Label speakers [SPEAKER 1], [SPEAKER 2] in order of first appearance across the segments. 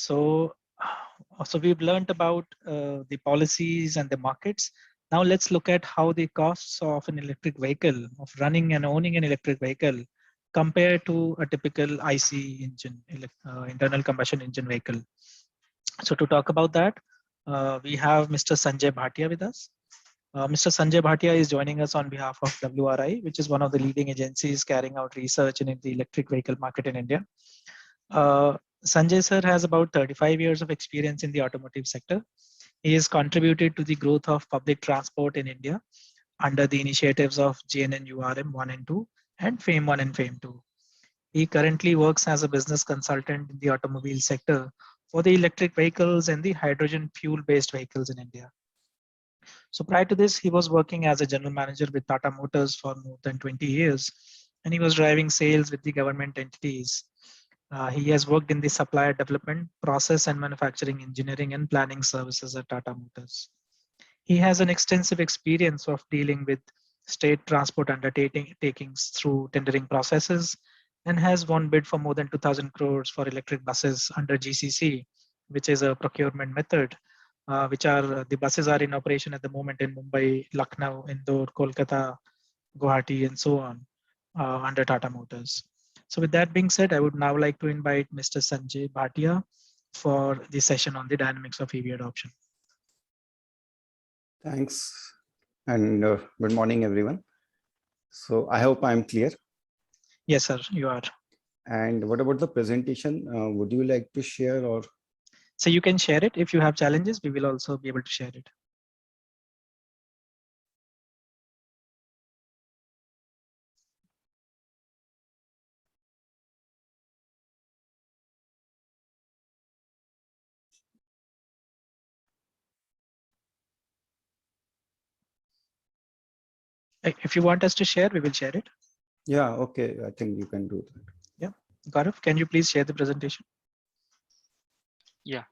[SPEAKER 1] So we've learned about the policies and the markets. Now let's look at how the costs of an electric vehicle, of running and owning an electric vehicle, compare to a typical IC engine, internal combustion engine vehicle. So to talk about that, we have Mr. Sanjay Bhatia with us. Mr. Sanjay Bhatia is joining us on behalf of WRI, which is one of the leading agencies carrying out research in the electric vehicle market in India. Sanjay sir has about 35 years of experience in the automotive sector. He has contributed to the growth of public transport in India under the initiatives of GNNURM 1 and 2 and FAME 1 and FAME 2. He currently works as a business consultant in the automobile sector for the electric vehicles and the hydrogen fuel-based vehicles in India. So prior to this, he was working as a general manager with Tata Motors for more than 20 years, and he was driving sales with the government entities. He has worked in the supplier development, process and manufacturing engineering and planning services at Tata Motors. He has an extensive experience of dealing with state transport undertakings through tendering processes and has won bid for more than 2,000 crores for electric buses under GCC, which is a procurement method, which are the buses are in operation at the moment in Mumbai, Lucknow, Indore, Kolkata, Guwahati, and so on under Tata Motors. So with that being said, I would now like to invite Mr. Sanjay Bhatia for the session on the dynamics of EV adoption.
[SPEAKER 2] Thanks, and good morning, everyone. So I hope I'm clear.
[SPEAKER 1] Yes, sir, you are.
[SPEAKER 2] And what about the presentation? Would you like to share or?
[SPEAKER 1] So you can share it. If you have challenges, we will also be able to share it. If you want us to share, we will share it.
[SPEAKER 2] Yeah, okay. I think you can do that.
[SPEAKER 1] Yeah. Gaurav, can you please share the presentation?
[SPEAKER 3] Yeah.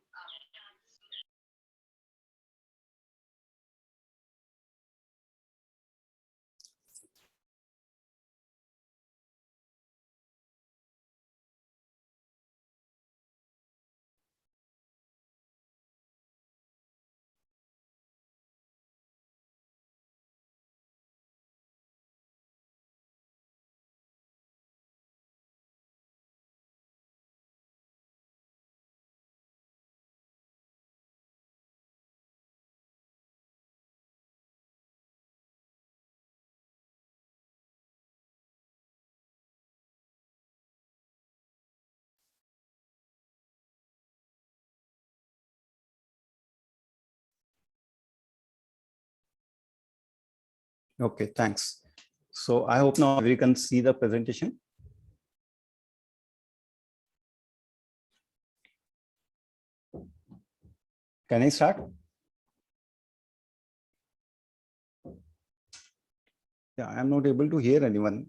[SPEAKER 2] Okay, thanks. So I hope now we can see the presentation. Can I start? Yeah, I'm not able to hear anyone.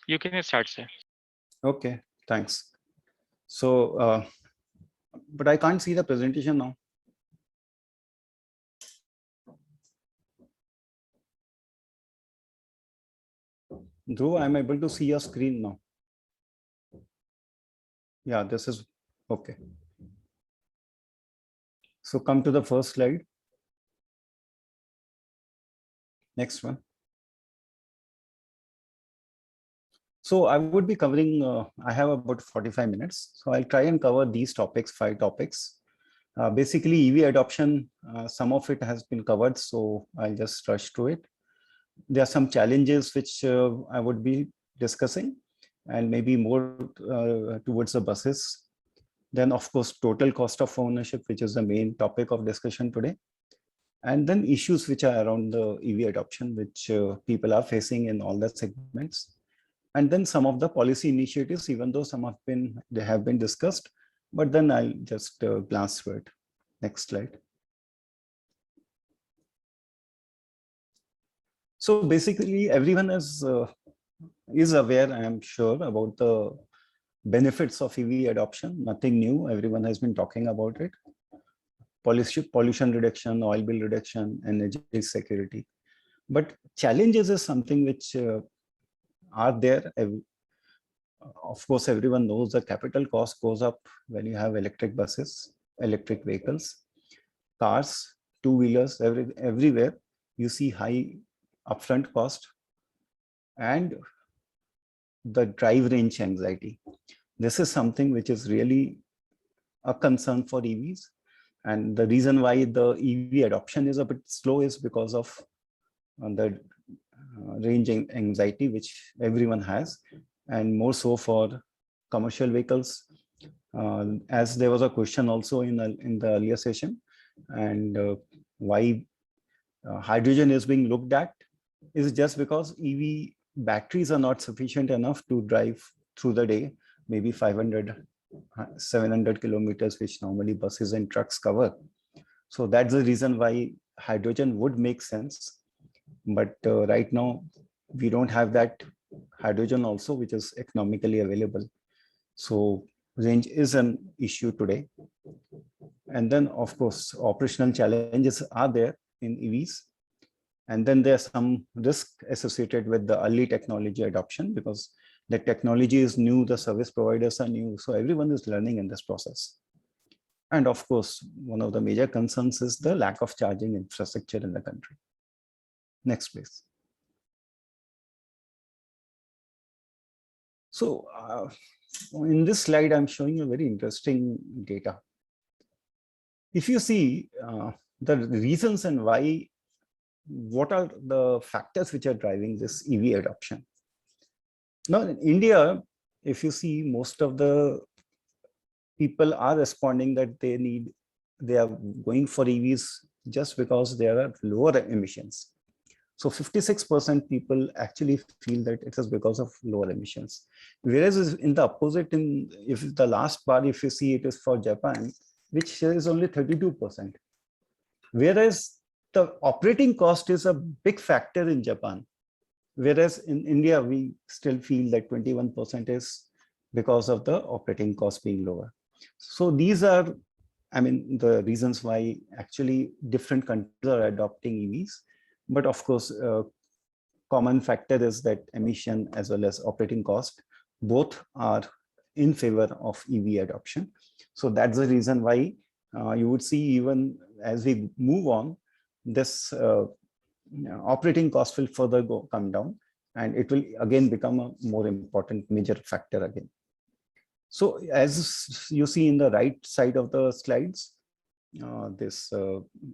[SPEAKER 3] You can start, sir.
[SPEAKER 2] Okay, thanks. So, but I can't see the presentation now. Dhruv, I'm able to see your screen now. Yeah, this is okay. So come to the first slide. Next one. So I would be covering, I have about 45 minutes. So I'll try and cover these topics, 5 topics. Basically EV adoption, some of it has been covered, so I'll just rush through it. There are some challenges which I would be discussing, and maybe more towards the buses. Then of course, total cost of ownership, which is the main topic of discussion today. And then issues which are around the EV adoption, which people are facing in all the segments. And then some of the policy initiatives, even though some they have been discussed, but then I'll just glance through it. Next slide. So basically everyone is aware, I am sure, about the benefits of EV adoption, nothing new. Everyone has been talking about it. Pollution reduction, oil bill reduction, energy security. But challenges is something which are there. Of course, everyone knows the capital cost goes up when you have electric buses, electric vehicles, cars, two-wheelers, everywhere. You see high upfront cost and the drive range anxiety. This is something which is really a concern for EVs. And the reason why the EV adoption is a bit slow is because of the range anxiety which everyone has, and more so for commercial vehicles. As there was a question also in the earlier session, and why hydrogen is being looked at is just because EV batteries are not sufficient enough to drive through the day, maybe 500, 700 kilometers, which normally buses and trucks cover. So that's the reason why hydrogen would make sense. But right now, we don't have that hydrogen also, which is economically available. So range is an issue today. And then, of course, operational challenges are there in EVs. And then there's some risk associated with the early technology adoption, because the technology is new, the service providers are new, so everyone is learning in this process. And of course, one of the major concerns is the lack of charging infrastructure in the country. Next, please. So in this slide, I'm showing you very interesting data. If you see the reasons and why, what are the factors which are driving this EV adoption? Now, in India, if you see, most of the people are responding that they are going for EVs just because there are lower emissions. So 56% people actually feel that it is because of lower emissions. Whereas in the opposite, if the last bar, if you see, it is for Japan, which is only 32%. Whereas the operating cost is a big factor in Japan. Whereas in India, we still feel that 21% is because of the operating cost being lower. So these are, I mean, the reasons why actually different countries are adopting EVs. But of course, common factor is that emission as well as operating cost, both are in favor of EV adoption. So that's the reason why you would see, even as we move on, this operating cost will further come down, and it will again become a more important major factor again. So as you see in the right side of the slides, this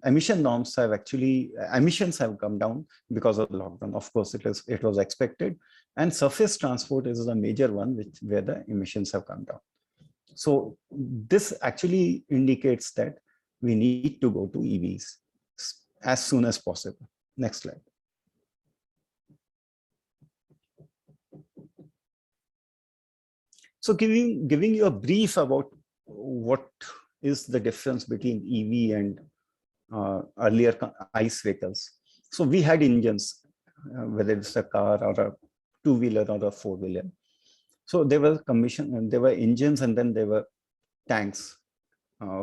[SPEAKER 2] emission norms have actually, emissions have come down because of the lockdown. Of course, it was expected, and surface transport is a major one where the emissions have come down. So this actually indicates that we need to go to EVs as soon as possible. Next slide. So giving you a brief about what is the difference between EV and earlier ICE vehicles. So we had engines, whether it's a car or a two-wheeler or a four-wheeler. So there were engines, and then there were tanks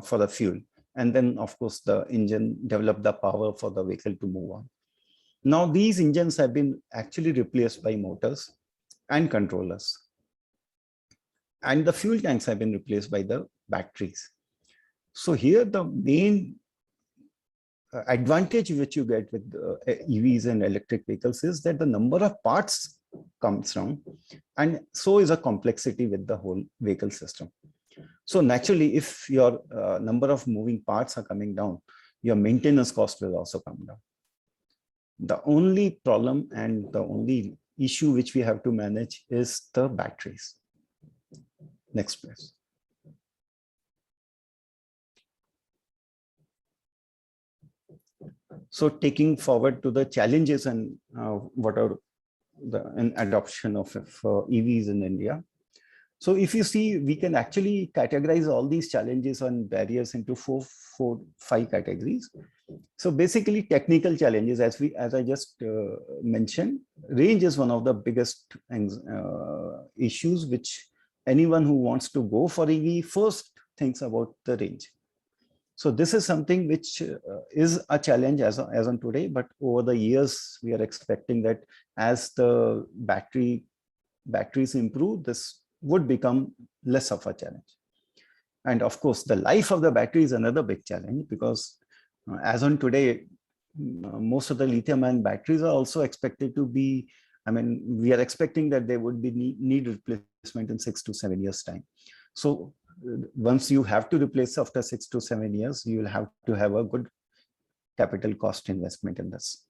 [SPEAKER 2] for the fuel. And then, of course, the engine developed the power for the vehicle to move on. Now, these engines have been actually replaced by motors and controllers. And the fuel tanks have been replaced by the batteries. So here, the main advantage which you get with EVs and electric vehicles is that the number of parts comes down, and so is a complexity with the whole vehicle system. So naturally, if your number of moving parts are coming down, your maintenance cost will also come down. The only problem and the only issue which we have to manage is the batteries. Next, please. So taking forward to the challenges and what are the adoption of EVs in India. So if you see, we can actually categorize all these challenges and barriers into five categories. So basically, technical challenges, as I just mentioned, range is one of the biggest issues which anyone who wants to go for EV first thinks about the range. So this is something which is a challenge as on today, but over the years, we are expecting that as the batteries improve, this would become less of a challenge. And of course, the life of the battery is another big challenge, because as on today, most of the lithium-ion batteries are also expected to be, we are expecting that they would be need replacement in 6 to 7 years time. So once you have to replace after 6 to 7 years, you will have to have a good capital cost investment in this.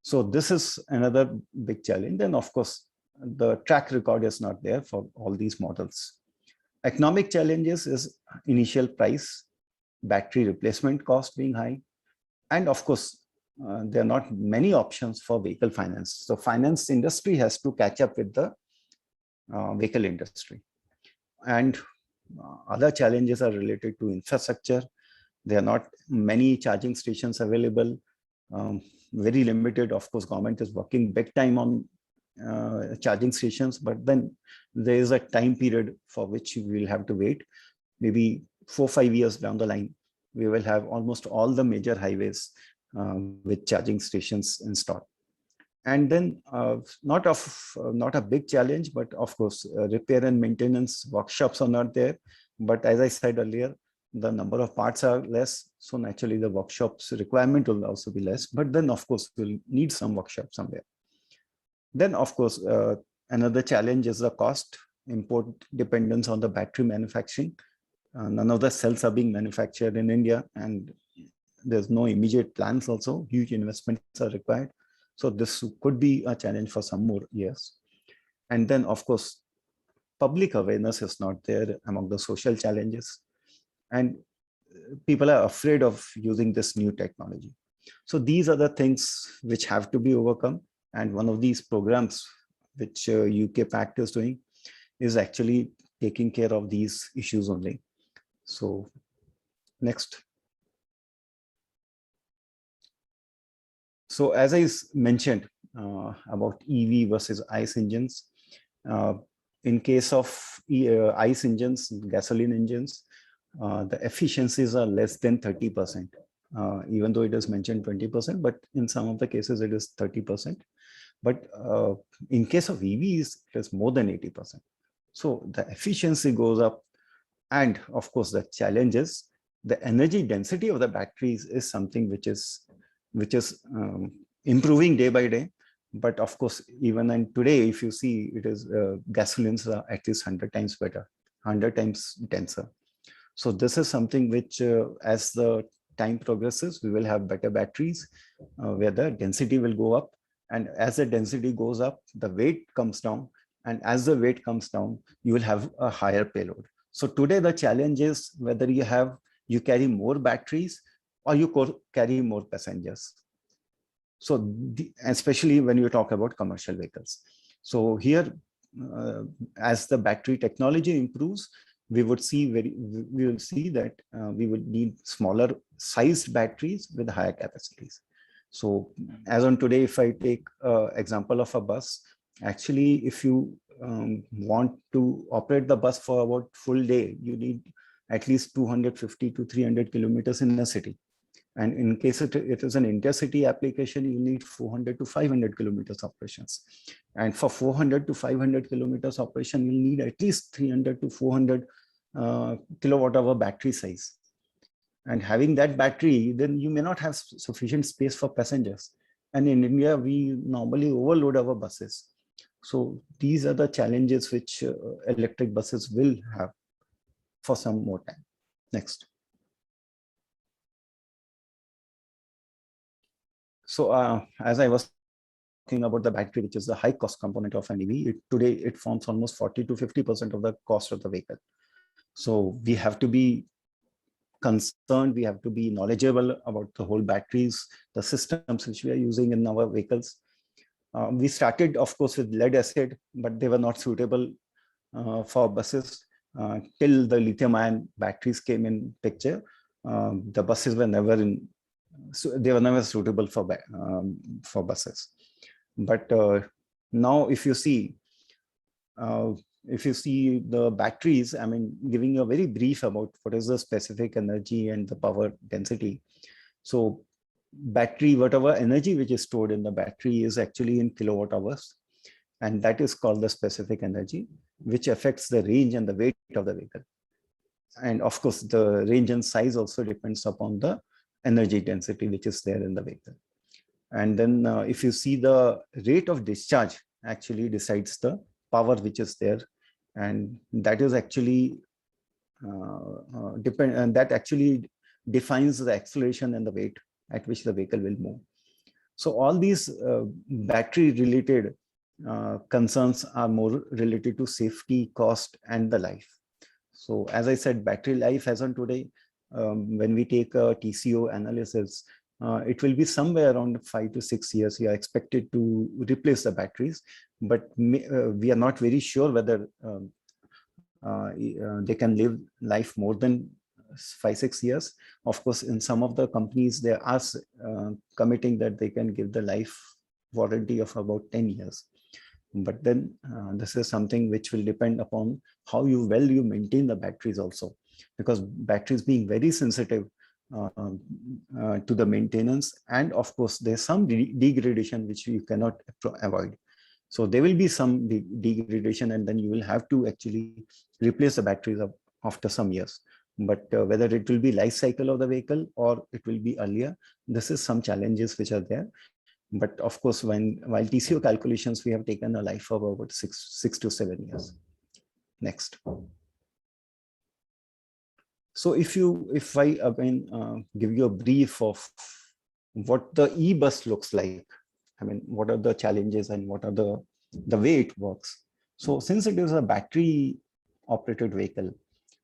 [SPEAKER 2] So this is another big challenge. And of course, the track record is not there for all these models. Economic challenges is initial price, battery replacement cost being high, and of course, there are not many options for vehicle finance. So finance industry has to catch up with the vehicle industry. And other challenges are related to infrastructure. There are not many charging stations available, very limited. Of course, government is working big time on charging stations, but then there is a time period for which we will have to wait. Maybe 4 or 5 years down the line, we will have almost all the major highways with charging stations installed. And then not a big challenge, but of course, repair and maintenance workshops are not there. But as I said earlier, the number of parts are less. So naturally, the workshops requirement will also be less. But then, of course, we'll need some workshop somewhere. Then, of course, another challenge is the cost, import dependence on the battery manufacturing. None of the cells are being manufactured in India, and there's no immediate plans also. Huge investments are required. So this could be a challenge for some more years. And then, of course, public awareness is not there among the social challenges. And people are afraid of using this new technology. So these are the things which have to be overcome. And one of these programs which UK PACT is doing is actually taking care of these issues only. So next. So as I mentioned about EV versus ICE engines, in case of ICE engines, gasoline engines, the efficiencies are less than 30%, even though it is mentioned 20%, but in some of the cases it is 30%. But in case of EVs, it is more than 80%. So the efficiency goes up. And of course, the challenge is the energy density of the batteries is something which is improving day by day. But of course, even in today, if you see, it is gasolines are at least 100 times better, 100 times denser. So this is something which, as the time progresses, we will have better batteries where the density will go up. And as the density goes up, the weight comes down. And as the weight comes down, you will have a higher payload. So today, the challenge is whether you carry more batteries or you carry more passengers. So especially when you talk about commercial vehicles. So here, as the battery technology improves, we will see that we would need smaller sized batteries with higher capacities. So as on today, if I take example of a bus, actually, if you want to operate the bus for about full day, you need at least 250 to 300 kilometers in a city. And in case it is an intercity application, you need 400 to 500 kilometers operations. And for 400 to 500 kilometers operation, you need at least 300 to 400 kilowatt hour battery size. And having that battery, then you may not have sufficient space for passengers. And in India, we normally overload our buses. So these are the challenges which electric buses will have for some more time. Next. So as I was talking about the battery, which is the high cost component of an EV, today it forms almost 40 to 50% of the cost of the vehicle. So we have to be concerned, we have to be knowledgeable about the whole batteries, the systems which we are using in our vehicles. We started, of course, with lead acid, but they were not suitable for buses till the lithium-ion batteries came in picture. The buses were never suitable for buses. But now, if you see, if you see the batteries, I mean, giving you a very brief about what is the specific energy and the power density. So battery, whatever energy which is stored in the battery is actually in kilowatt hours. And that is called the specific energy, which affects the range and the weight of the vehicle. And of course, the range and size also depends upon the energy density which is there in the vehicle. And then if you see the rate of discharge actually decides the power which is there. And that is actually that actually defines the acceleration and the weight at which the vehicle will move. So all these battery related concerns are more related to safety, cost, and the life. So as I said, battery life as on today, when we take a TCO analysis, it will be somewhere around 5 to 6 years. We are expected to replace the batteries, but we are not very sure whether they can live life more than 5-6 years. Of course, in some of the companies, they are committing that they can give the life warranty of about 10 years. But then this is something which will depend upon how well you maintain the batteries also, because batteries being very sensitive to the maintenance, and of course there's some degradation which you cannot avoid. So there will be some degradation, and then you will have to actually replace the batteries after some years. But whether it will be life cycle of the vehicle or it will be earlier, this is some challenges which are there. But of course, while TCO calculations, we have taken a life of about 6 to 7 years. Next. So if I again give you a brief of what the e-bus looks like, I mean, what are the challenges and what are the way it works. So since it is a battery operated vehicle,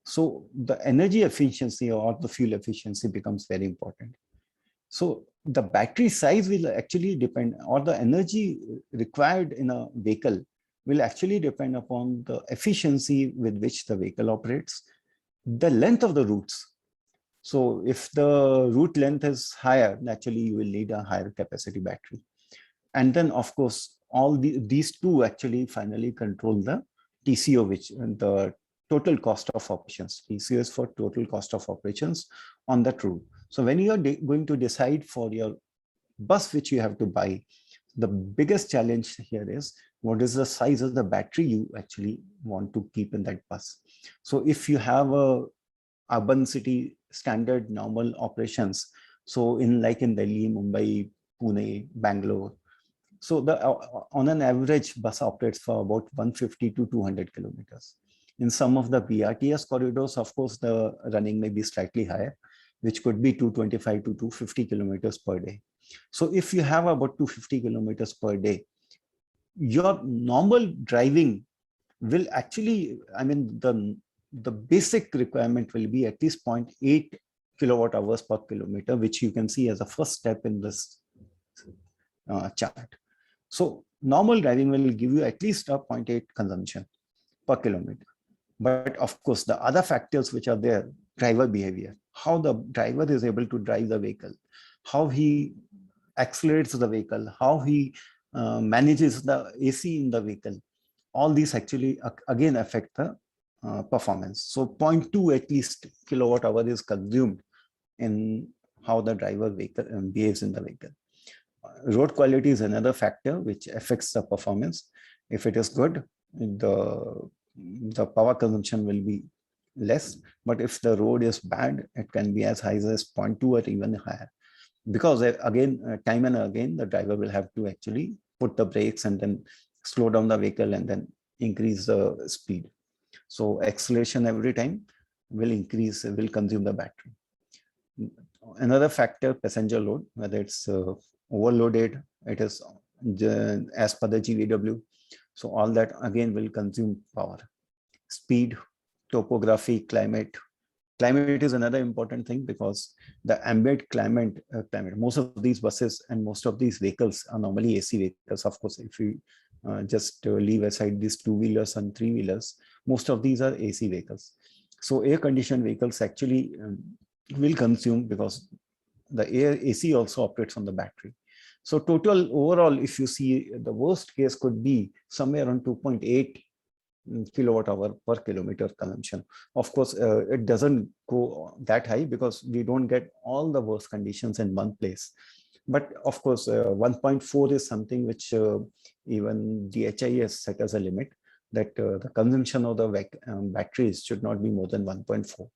[SPEAKER 2] so the energy efficiency or the fuel efficiency becomes very important. So the battery size will actually depend, or the energy required in a vehicle will actually depend upon the efficiency with which the vehicle operates, the length of the routes. So if the route length is higher, naturally you will need a higher capacity battery. And then of course, all these two actually finally control the TCO, which the total cost of operations. TCO is for total cost of operations on that route. So when you are going to decide for your bus which you have to buy, the biggest challenge here is what is the size of the battery you actually want to keep in that bus. So if you have a urban city standard normal operations, so like in Delhi, Mumbai, Pune, Bangalore, so the on an average bus operates for about 150 to 200 kilometers. In some of the BRTS corridors, of course, the running may be slightly higher, which could be 225 to 250 kilometers per day. So if you have about 250 kilometers per day, your normal driving will actually, I mean, the basic requirement will be at least 0.8 kilowatt hours per kilometer, which you can see as a first step in this chart. So normal driving will give you at least a 0.8 consumption per kilometer. But of course, the other factors which are there, driver behavior, how the driver is able to drive the vehicle, how he accelerates the vehicle, how he manages the AC in the vehicle, all these actually again affect the performance. So 0.2 at least kilowatt hour is consumed in how the driver vehicle behaves in the vehicle. Road quality is another factor which affects the performance. If it is good, the power consumption will be less, but if the road is bad, it can be as high as 0.2 or even higher. Because again, time and again, the driver will have to actually put the brakes and then slow down the vehicle and then increase the speed. So acceleration every time will consume the battery. Another factor, passenger load, whether it's overloaded, it is as per the GVW. So all that again will consume power. Speed, topography, climate. Climate is another important thing because the ambient climate, most of these buses and most of these vehicles are normally AC vehicles. Of course, if you just leave aside these two-wheelers and three-wheelers, most of these are AC vehicles. So air-conditioned vehicles actually will consume, because the AC also operates on the battery. So total overall, if you see, the worst case could be somewhere around 2.8 kilowatt hour per kilometer consumption. Of course, it doesn't go that high because we don't get all the worst conditions in one place. But of course, 1.4 is something which even the HI has set as a limit, that the consumption of the batteries should not be more than 1.4.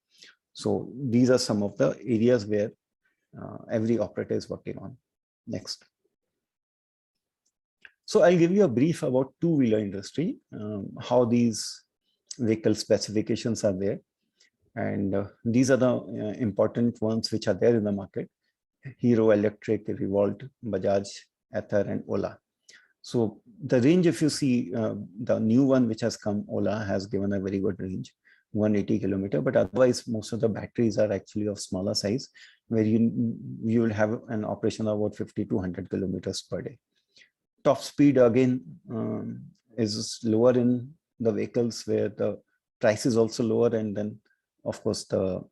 [SPEAKER 2] So these are some of the areas where every operator is working on. Next. So I'll give you a brief about two-wheeler industry, how these vehicle specifications are there. And these are the important ones which are there in the market: Hero Electric, Revolt, Bajaj, Ather, and Ola. So the range, if you see the new one which has come, Ola has given a very good range, 180 kilometer, but otherwise most of the batteries are actually of smaller size, where you will have an operation of about 50 to 100 kilometers per day. Top speed again is lower in the vehicles where the price is also lower, and then of course the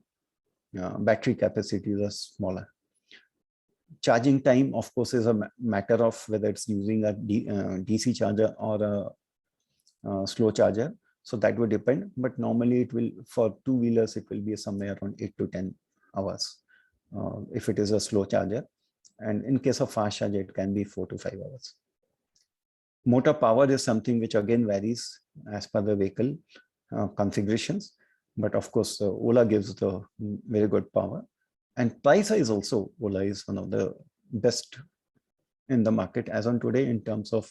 [SPEAKER 2] battery capacities are smaller. Charging time, of course, is a matter of whether it's using a DC charger or a slow charger. So that would depend, but normally it will, for two-wheelers, it will be somewhere around 8 to 10 hours if it is a slow charger. And in case of fast charger, it can be 4 to 5 hours. Motor power is something which again varies as per the vehicle configurations. But of course, Ola gives the very good power. And price is also, Ola is one of the best in the market as on today in terms of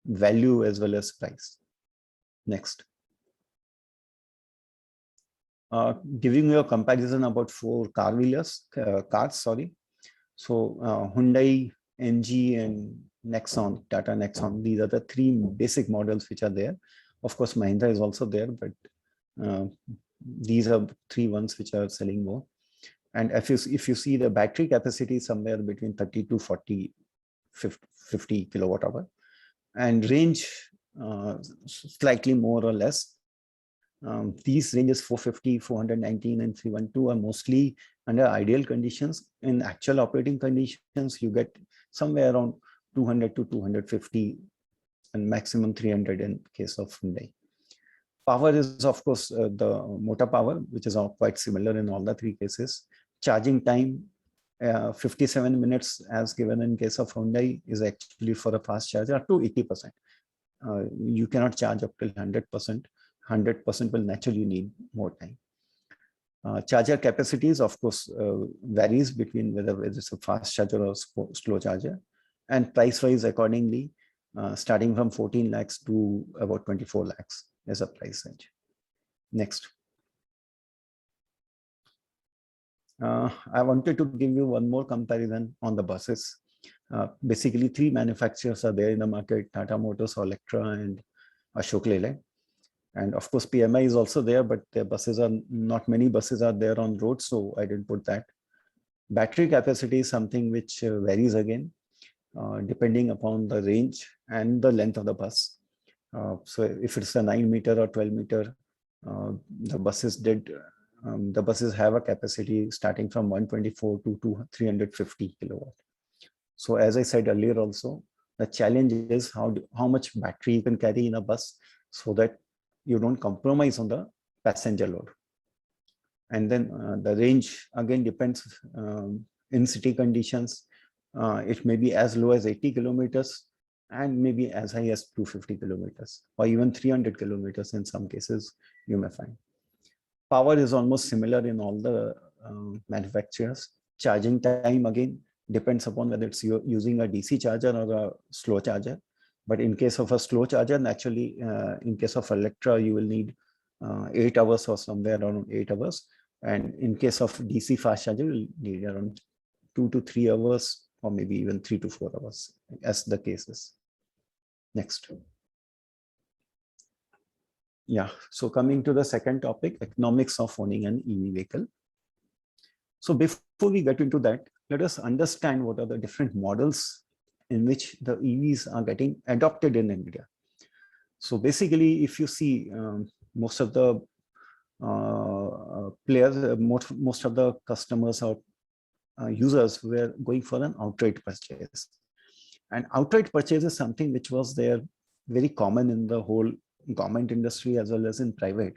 [SPEAKER 2] value as well as price. Next. Giving you a comparison about 4 cars. So Hyundai, MG, and Nexon, Tata Nexon, these are the 3 basic models which are there. Of course, Mahindra is also there, but these are 3 ones which are selling more. And if you see the battery capacity somewhere between 30 to 40, 50 kilowatt hour, and range slightly more or less. These ranges 450, 419, and 312 are mostly under ideal conditions. In actual operating conditions, you get somewhere around 200 to 250 and maximum 300 in case of Hyundai. Power is, of course, the motor power, which is quite similar in all the 3 cases. Charging time, 57 minutes as given in case of Hyundai is actually for a fast charger up to 80%. You cannot charge up till 100%. 100% will naturally need more time. Charger capacities, of course, varies between whether it's a fast charger or slow charger, and price-wise accordingly, starting from 14 lakhs to about 24 lakhs as a price range. Next. I wanted to give you one more comparison on the buses. Basically, 3 manufacturers are there in the market: Tata Motors, Electra, and Ashok Leyland. And of course, PMI is also there, but their buses are not many buses are there on road, so I didn't put that. Battery capacity is something which varies again, depending upon the range and the length of the bus. So if it's a 9 meter or 12 meter, the buses have a capacity starting from 124 to 350 kilowatt. So as I said earlier also, the challenge is how much battery you can carry in a bus so that you don't compromise on the passenger load. And then the range again depends in city conditions. It may be as low as 80 kilometers and maybe as high as 250 kilometers or even 300 kilometers in some cases you may find. Power is almost similar in all the manufacturers. Charging time again depends upon whether it's using a DC charger or a slow charger. But in case of a slow charger, naturally, in case of Electra, you will need 8 hours or somewhere around 8 hours. And in case of DC fast charger, you will need around 2 to 3 hours or maybe even 3 to 4 hours as the case is. Next. Yeah, so coming to the second topic, economics of owning an EV vehicle. So before we get into that, let us understand what are the different models in which the EVs are getting adopted in India. So basically, if you see most of the players, most of the customers or users were going for an outright purchase. And outright purchase is something which was there very common in the whole government industry as well as in private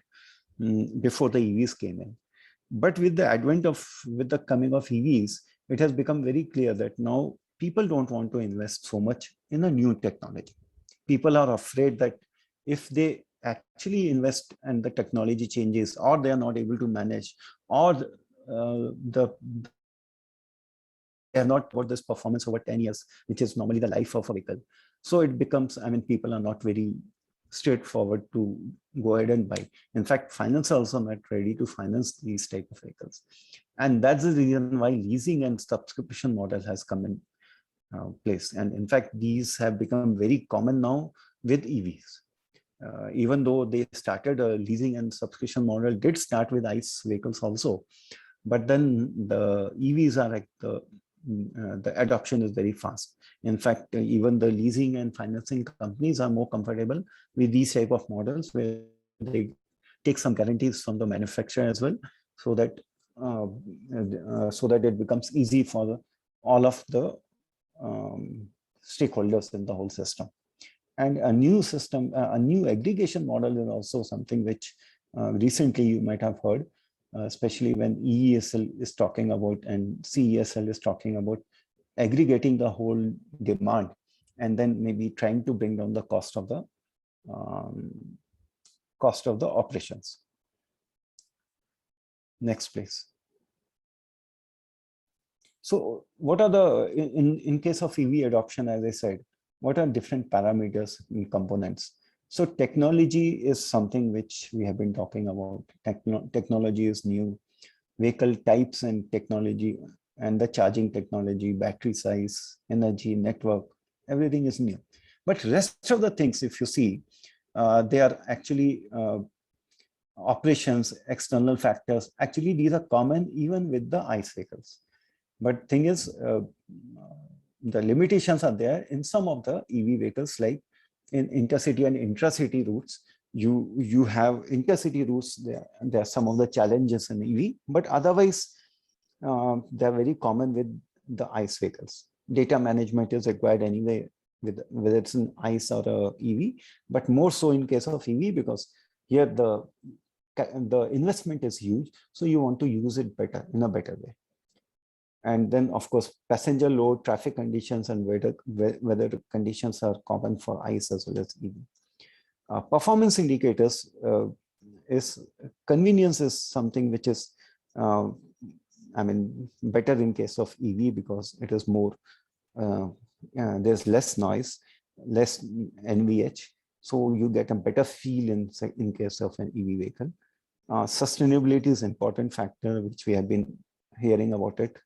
[SPEAKER 2] before the EVs came in. But with the coming of EVs, it has become very clear that now people don't want to invest so much in a new technology. People are afraid that if they actually invest and the technology changes, or they are not able to manage, or they have not got this performance over 10 years, which is normally the life of a vehicle. So it becomes, I mean, people are not very straightforward to go ahead and buy. In fact, finance are also not ready to finance these type of vehicles. And that's the reason why leasing and subscription model has come in place. And in fact, these have become very common now with EVs. Even though they started a leasing and subscription model did start with ICE vehicles also, but then the EVs are like the adoption is very fast. In fact, even the leasing and financing companies are more comfortable with these type of models where they take some guarantees from the manufacturer as well, so that it becomes easy for all of the stakeholders in the whole system. And a new system, a new aggregation model is also something which recently you might have heard, especially when EESL is talking about and CESL is talking about aggregating the whole demand and then maybe trying to bring down the cost of the operations. Next, please. So what are the, in case of EV adoption, as I said, what are different parameters and components? So technology is something which we have been talking about. Technology is new. Vehicle types and technology and the charging technology, battery size, energy, network, everything is new. But rest of the things, if you see, they are actually operations, external factors. Actually, these are common even with the ICE vehicles. But thing is, the limitations are there in some of the EV vehicles, like in intercity and intracity routes. You have intercity routes, there are some of the challenges in EV, but otherwise they're very common with the ICE vehicles. Data management is required anyway, whether it's an ICE or a EV, but more so in case of EV, because here the investment is huge, so you want to use it better, in a better way. And then, of course, passenger load, traffic conditions, and weather conditions are common for ICE as well as EV. Performance indicators convenience is something which is, I mean, better in case of EV because it is more, there's less noise, less NVH, so you get a better feel in case of an EV vehicle. Sustainability is an important factor which we have been hearing about it.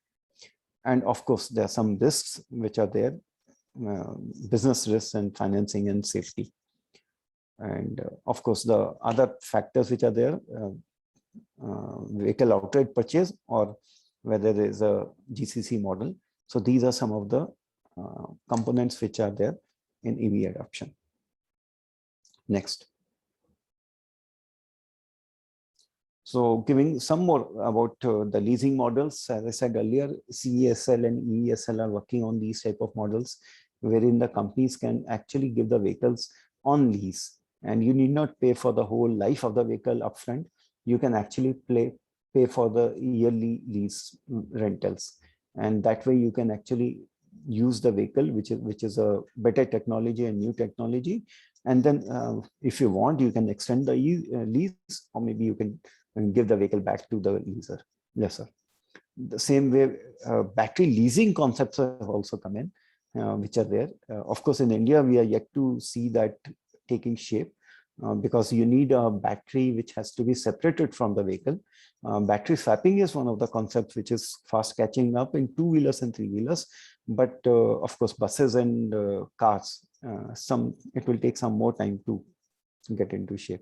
[SPEAKER 2] And of course, there are some risks which are there, business risks and financing and safety. And of course, the other factors which are there, vehicle outright purchase or whether there is a GCC model. So these are some of the components which are there in EV adoption. Next. So giving some more about the leasing models, as I said earlier, CESL and EESL are working on these type of models wherein the companies can actually give the vehicles on lease, and you need not pay for the whole life of the vehicle upfront. You can actually pay for the yearly lease rentals, and that way you can actually use the vehicle, which is a better technology and new technology. And then if you want, you can extend the lease, or maybe you can give the vehicle back to the lessor. The same way, battery leasing concepts have also come in, which are there. Of course, in India, we are yet to see that taking shape because you need a battery which has to be separated from the vehicle. Battery swapping is one of the concepts which is fast catching up in two-wheelers and three-wheelers. But of course, buses and cars, it will take some more time to get into shape.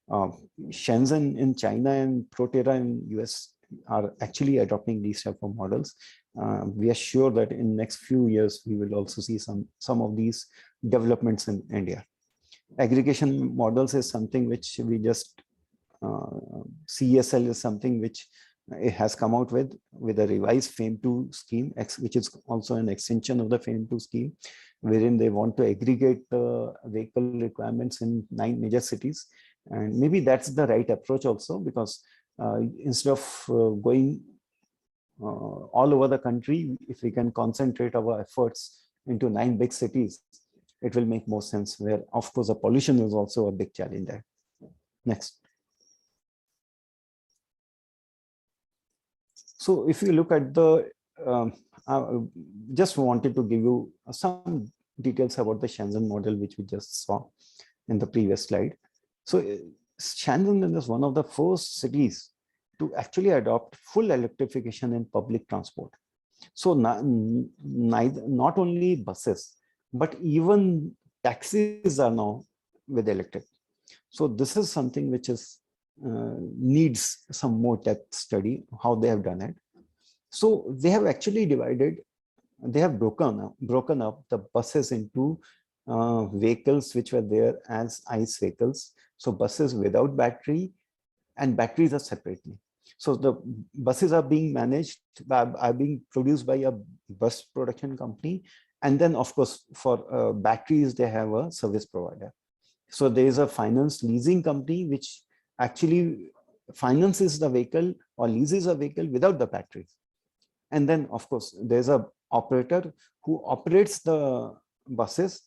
[SPEAKER 2] Shenzhen in China and Proterra in US are actually adopting these type of models. We are sure that in next few years we will also see some of these developments in India. Aggregation models is something which we just CESL is something which it has come out with a revised FAME2 scheme, which is also an extension of the FAME2 scheme, wherein they want to aggregate vehicle requirements in 9 major cities. And maybe that's the right approach also, because instead of going all over the country, if we can concentrate our efforts into 9 big cities, it will make more sense, where of course the pollution is also a big challenge there. Next. So if you look at the, I just wanted to give you some details about the Shenzhen model, which we just saw in the previous slide. So Shenzhen is one of the first cities to actually adopt full electrification in public transport. So not only buses, but even taxis are now with electric. So this is something which is needs some more depth study, how they have done it. So they have actually divided, they have broken up the buses into vehicles which were there as ICE vehicles. So buses without battery, and batteries are separately. So the buses are being managed are being produced by a bus production company, and then of course for batteries they have a service provider. So there is a finance leasing company which actually finances the vehicle or leases a vehicle without the batteries. And then of course there's a operator who operates the buses,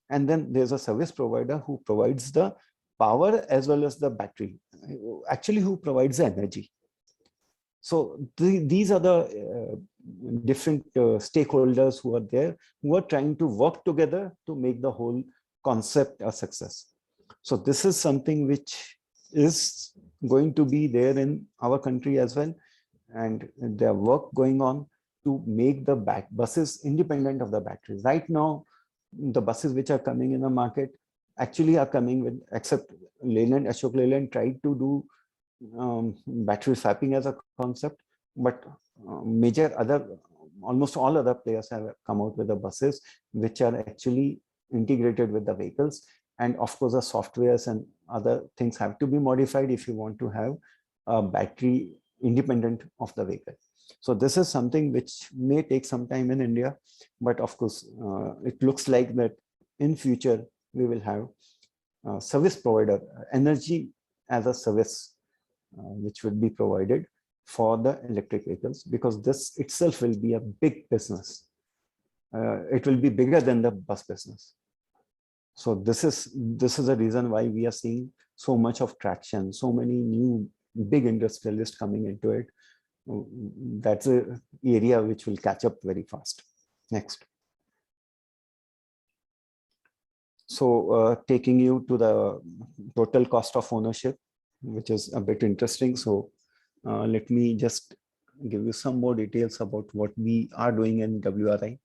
[SPEAKER 2] and then there's a service provider who provides the power as well as the battery, actually who provides the energy. So these are the different stakeholders who are there, who are trying to work together to make the whole concept a success. So this is something which is going to be there in our country as well. And there work going on to make the buses independent of the batteries. Right now, the buses which are coming in the market actually are coming with, except Leyland, Ashok Leyland tried to do battery swapping as a concept, but almost all other players have come out with the buses which are actually integrated with the vehicles. And of course, the softwares and other things have to be modified if you want to have a battery independent of the vehicle. So this is something which may take some time in India, but of course, it looks like that in future we will have service provider, energy as a service, which will be provided for the electric vehicles, because this itself will be a big business. It will be bigger than the bus business. So this is the reason why we are seeing so much of traction, so many new big industrialists coming into it. That's an area which will catch up very fast. Next. So taking you to the total cost of ownership, which is a bit interesting. So let me just give you some more details about what we are doing in WRI.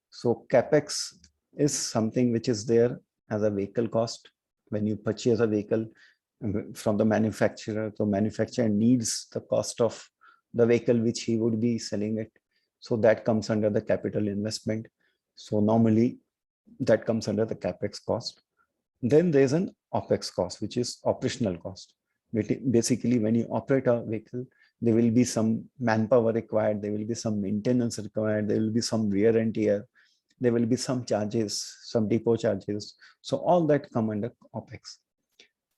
[SPEAKER 2] So CapEx is something which is there as a vehicle cost. When you purchase a vehicle from the manufacturer, the manufacturer needs the cost of the vehicle which he would be selling it. So that comes under the capital investment. So normally that comes under the CapEx cost. Then there's an OpEx cost, which is operational cost. Basically, when you operate a vehicle, there will be some manpower required, there will be some maintenance required, there will be some wear and tear, there will be some charges, some depot charges. So all that come under OpEx.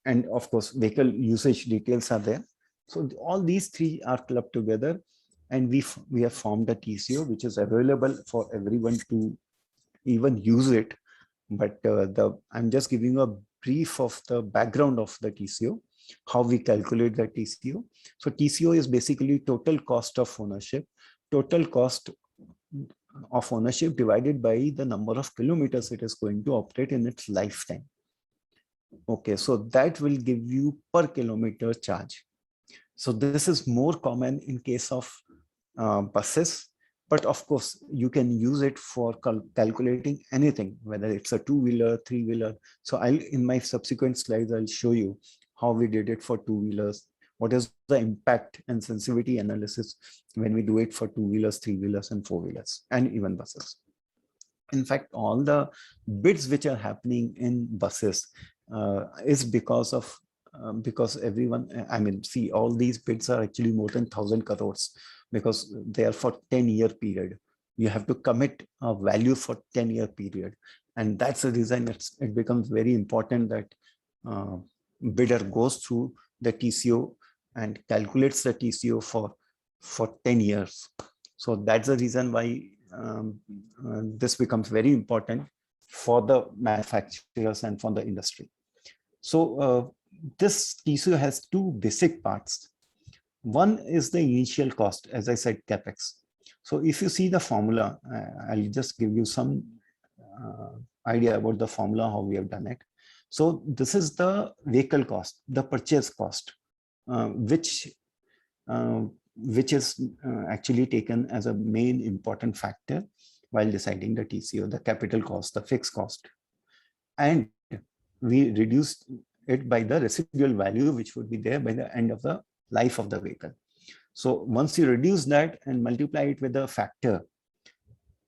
[SPEAKER 2] And of course, vehicle usage details are there. So all these three are clubbed together, and we have formed a TCO, which is available for everyone to even use it. But I'm just giving a brief of the background of the TCO, how we calculate the TCO. So TCO is basically total cost of ownership, total cost of ownership divided by the number of kilometers it is going to operate in its lifetime. Okay, so that will give you per kilometer charge. So this is more common in case of buses, but of course you can use it for calculating anything, whether it's a two-wheeler, three-wheeler. So in my subsequent slides, I'll show you how we did it for two-wheelers. What is the impact and sensitivity analysis when we do it for two-wheelers, three-wheelers, and four-wheelers, and even buses. In fact, all the bids which are happening in buses is because of because everyone, I mean, see, all these bids are actually more than 1,000 crores because they are for 10-year period. You have to commit a value for 10-year period. And that's the reason it becomes very important that bidder goes through the TCO and calculates the TCO for 10 years. So that's the reason why this becomes very important for the manufacturers and for the industry. So this TCO has two basic parts. One is the initial cost, as I said, capex. So if you see the formula, I'll just give you some idea about the formula, how we have done it. So this is the vehicle cost, the purchase cost, which is actually taken as a main important factor while deciding the TCO, the capital cost, the fixed cost. And we reduced it by the residual value, which would be there by the end of the life of the vehicle. So once you reduce that and multiply it with a factor,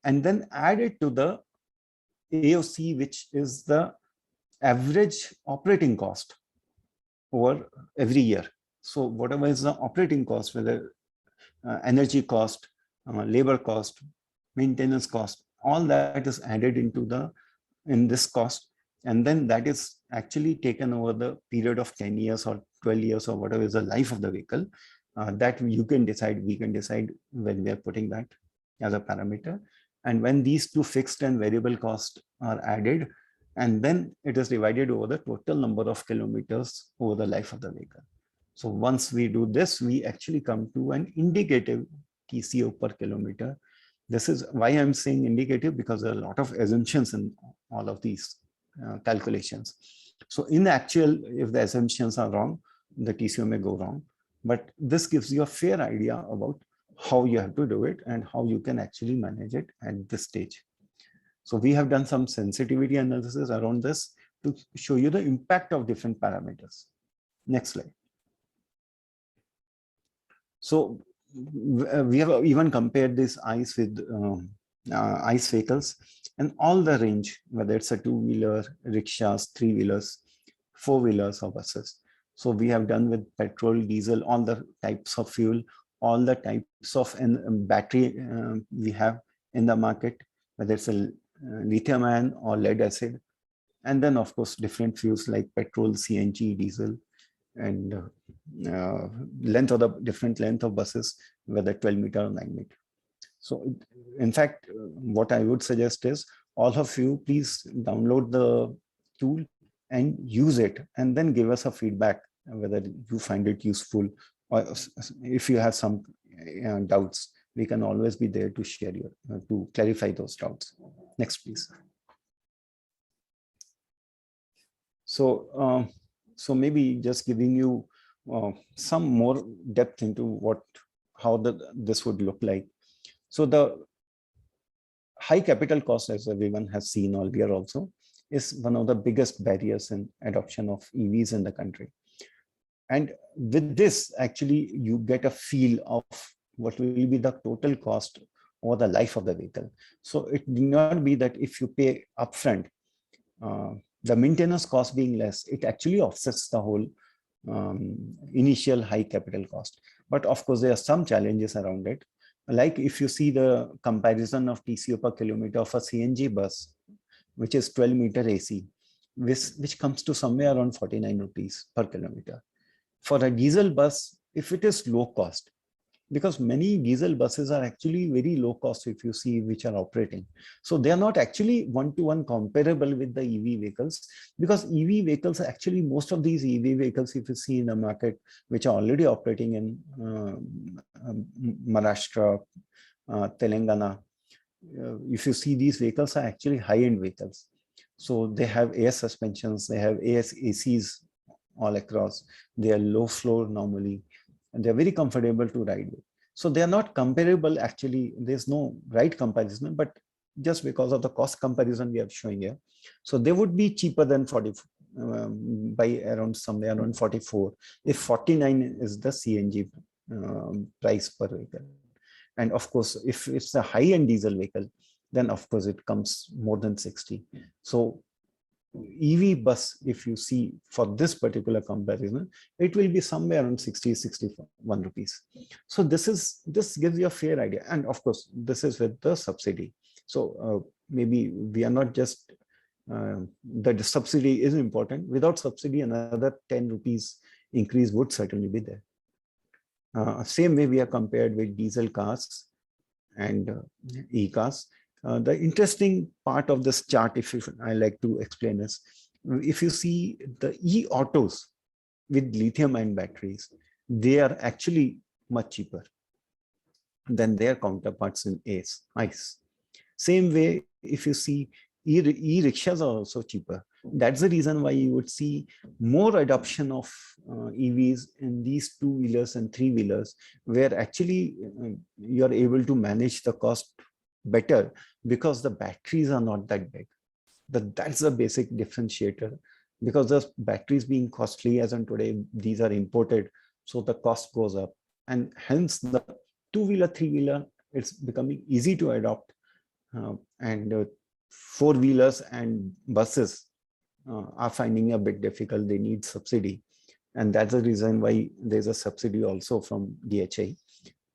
[SPEAKER 2] and then add it to the AOC, which is the average operating cost over every year. So whatever is the operating cost, whether energy cost, labor cost, maintenance cost, all that is added into in this cost. And then that is actually taken over the period of 10 years or 12 years or whatever is the life of the vehicle. That you can decide, we can decide when we are putting that as a parameter. And when these two fixed and variable costs are added, and then it is divided over the total number of kilometers over the life of the vehicle. So once we do this, we actually come to an indicative TCO per kilometer. This is why I'm saying indicative, because there are a lot of assumptions in all of these calculations. So in the actual, if the assumptions are wrong, the TCO may go wrong. But this gives you a fair idea about how you have to do it and how you can actually manage it at this stage. So we have done some sensitivity analysis around this to show you the impact of different parameters. Next slide. So we have even compared this ICE with ICE vehicles and all the range, whether it's a two-wheeler, rickshaws, three-wheelers, four-wheelers or buses. So we have done with petrol, diesel, all the types of fuel, all the types of battery we have in the market, whether it's a lithium-ion or lead acid. And then of course, different fuels like petrol, CNG, diesel, and length of the different length of buses, whether 12 meter or 9 meter. So in fact, what I would suggest is all of you, please download the tool and use it, and then give us a feedback whether you find it useful, or if you have some doubts, we can always be there to share your, to clarify those doubts. Next, please. So, so maybe just giving you some more depth into how this would look like. So the high capital cost, as everyone has seen earlier also, is one of the biggest barriers in adoption of EVs in the country. And with this, actually, you get a feel of what will be the total cost over the life of the vehicle. So it need not be that if you pay upfront, the maintenance cost being less, it actually offsets the whole initial high capital cost. But of course, there are some challenges around it. Like if you see the comparison of TCO per kilometer of a CNG bus, which is 12 meter AC, which comes to somewhere around 49 rupees per kilometer. For a diesel bus, if it is low cost, because many diesel buses are actually very low cost if you see which are operating. So they are not actually one-to-one comparable with the EV vehicles, because EV vehicles, actually most of these EV vehicles, if you see in the market, which are already operating in Maharashtra, Telangana, if you see, these vehicles are actually high-end vehicles. So they have air suspensions, they have ACs all across, they are low floor normally, and they're very comfortable to ride with. So they are not comparable, actually, there's no right comparison, but just because of the cost comparison we are showing here. So they would be cheaper than 40 by around somewhere around 44, if 49 is the CNG price per vehicle. And of course, if it's a high-end diesel vehicle, then of course it comes more than 60. So EV bus, if you see for this particular comparison, it will be somewhere around 60-61 rupees. So this gives you a fair idea. And of course, this is with the subsidy. So maybe we are not just, the subsidy is important. Without subsidy, another 10 rupees increase would certainly be there. Same way we are compared with diesel cars and e-cars. The interesting part of this chart, if I like to explain, is if you see the e-autos with lithium-ion batteries, they are actually much cheaper than their counterparts in ICE. Same way, if you see e-rickshaws are also cheaper. That's the reason why you would see more adoption of EVs in these two-wheelers and three-wheelers, where actually you are able to manage the cost better because the batteries are not that big. That's the basic differentiator. Because the batteries being costly, as on today, these are imported, so the cost goes up. And hence the two-wheeler, three-wheeler, it's becoming easy to adopt. And four-wheelers and buses are finding a bit difficult. They need subsidy. And that's the reason why there's a subsidy also from DHI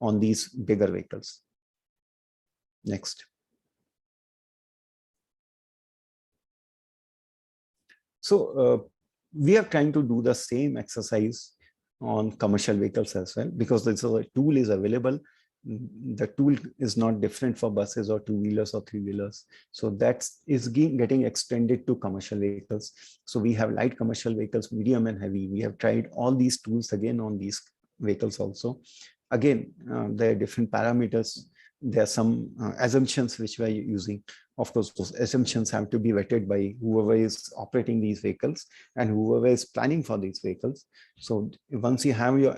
[SPEAKER 2] on these bigger vehicles. Next. So we are trying to do the same exercise on commercial vehicles as well, because this is a tool is available. The tool is not different for buses or two-wheelers or three-wheelers. So that is getting extended to commercial vehicles. So we have light commercial vehicles, medium and heavy. We have tried all these tools again on these vehicles also. Again, there are different parameters. There are some assumptions which we are using. Of course, those assumptions have to be vetted by whoever is operating these vehicles and whoever is planning for these vehicles. So once you have your